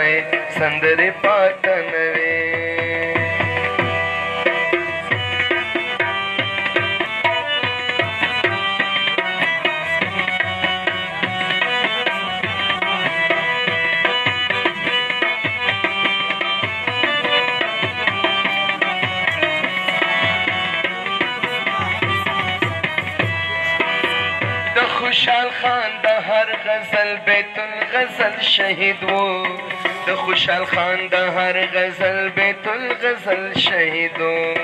ځواني سندرې پاته نه وي خوشحال خان د هر غزل بیت الغزل شهید و د خوشحال خان د هر غزل بیت الغزل شهید و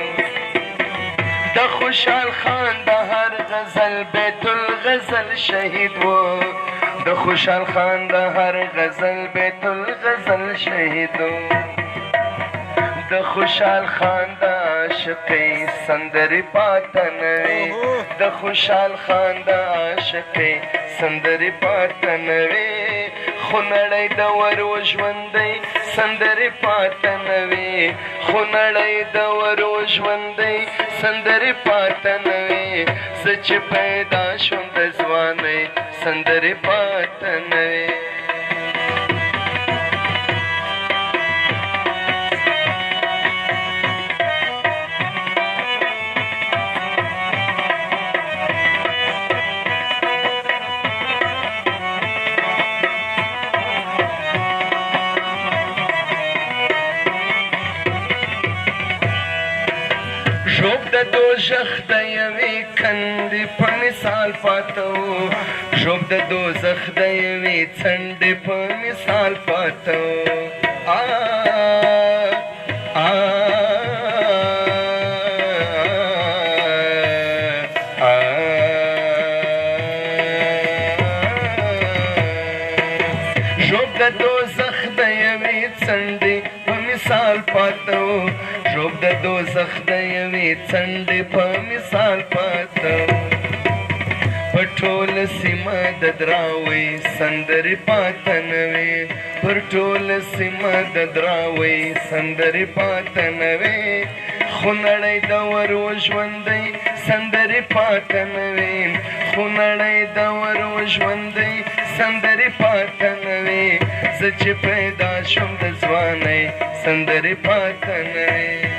د خوشحال خان د هر غزل بیت الغزل شهید و د خوشحال خان د هر غزل بیت الغزل شهید و د خوشحال خان د عاشقۍ سندرې پاته نه وي د خوشحال خان د عاشقۍ سندرې پاته نه وي خو نړۍ د ورو ژوندۍ سندرې پاته نه وي خو نړۍ د ورو ژوندۍ سندرې پاته نه وي زه چې پیدا شوم د ځوانۍ سندرې پاته نه وي ژوب د دوزخ د یوې کندې په مثال پاته و ژوب د دوزخ د یوې څنډې په مثال پاته و ژوب د دوزخ د یوې څنډې په مثال پاته و ژوب د دوزخ د یوې څنډې په مثال پاته په ټوله سیمه د دراوۍ سندرې پاته نه وي پر ټوله سیمه د دراوۍ سندرې پاته نه وي خو نړۍ د ورو ژوندۍ سندرې پاته نه وي خو نړۍ د ورو ژوندۍ سندرې پاته نه وي زه چې پیدا شوم د ځوانۍ سندرې پاته نه وي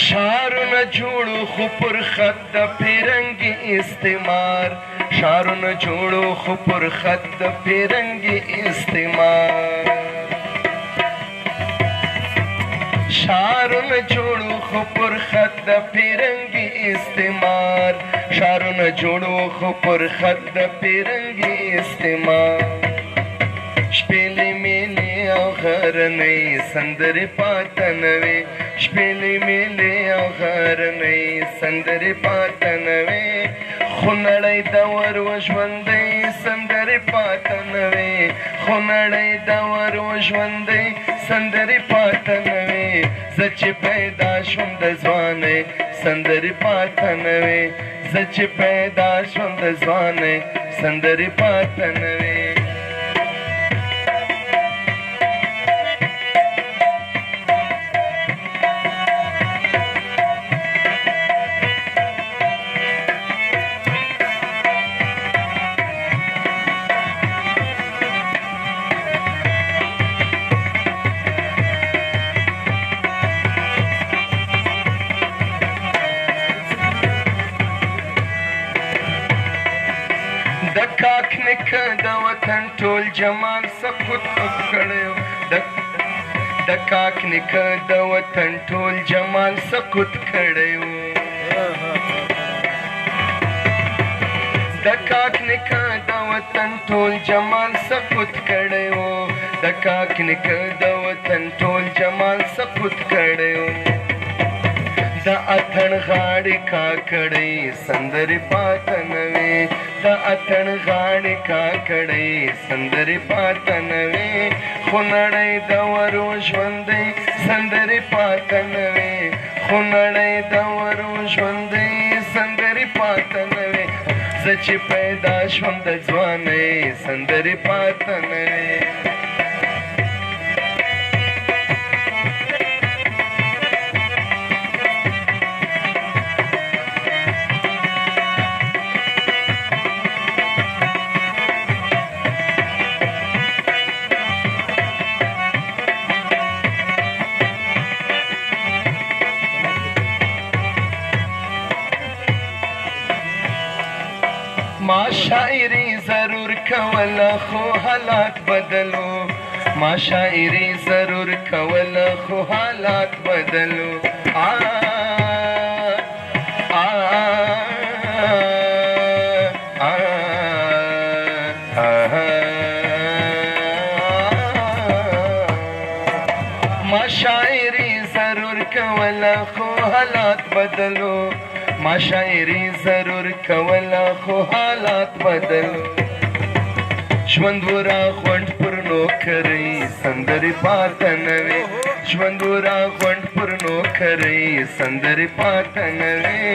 شعرونه جوړو خو پر خط د پیرنګي استعمار شعرونه جوړو خو پر خط د پیرنګي استعمار شعرونه جوړو خو پر خط د پیرنګي استعمار شعرونه جوړو خو پر خط د پیرنګي استعمار شپېلې میلې او غرنۍ سندرې پاته نه وي شپېلې میلې او غرنۍ سندرې پاته نه وي خو نړۍ د ورو ژوندۍ سندرې پاته نه وي خو نړۍ د ورو ژوندۍ سندرې پاته نه وي زه چې پیدا شوم د ځوانۍ سندرې پاته نه وي زه چې پیدا شوم د ځوانۍ سندرې پاته نه وي د کاک نیکه د وطن ټول جمال سقوط کړی د کاک نیکه د وطن ټول جمال سقوط کړی د کاک نیکه د وطن ټول جمال سقوط کړی د کاک نیکه د وطن ټول جمال سقوط کړی د اتڼ غاړې کاکړۍ سندرې پاته نه وي د اتڼ غاړې کاکړۍ سندرې پاته نه وي خو نړۍ د ورو ژوندۍ سندرې پاته نه وي خو نړۍ د ورو ژوندۍ سندرې پاته نه وي زه چې پیدا شوم د ځوانۍ سندرې پاته نه وې ما شاعری ضرور کوله خو حالات بدلو ما شاعری ضرور کوله خو حالات بدلو ما شاعری ضرور کوله خو حالات بدلو ما شاعری ضرور کوله خو حالات بدلو ژوند ورا غونډ پر نوکرۍ سندرې پاته نه وې ژوند ورا غونډ پر نوکرۍ سندرې پاته نه وې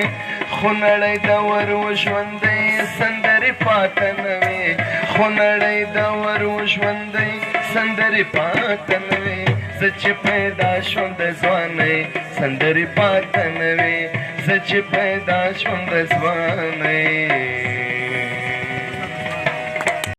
خو نړۍ د ور وژوندۍ سندرې پاته نه وې خو نړۍ د ور وژوندۍ سندرې پاته نه وې زه چې پیدا شوم د ځوانۍ سندرې پاته نه وې زه چې پیدا شوم د ځوانۍ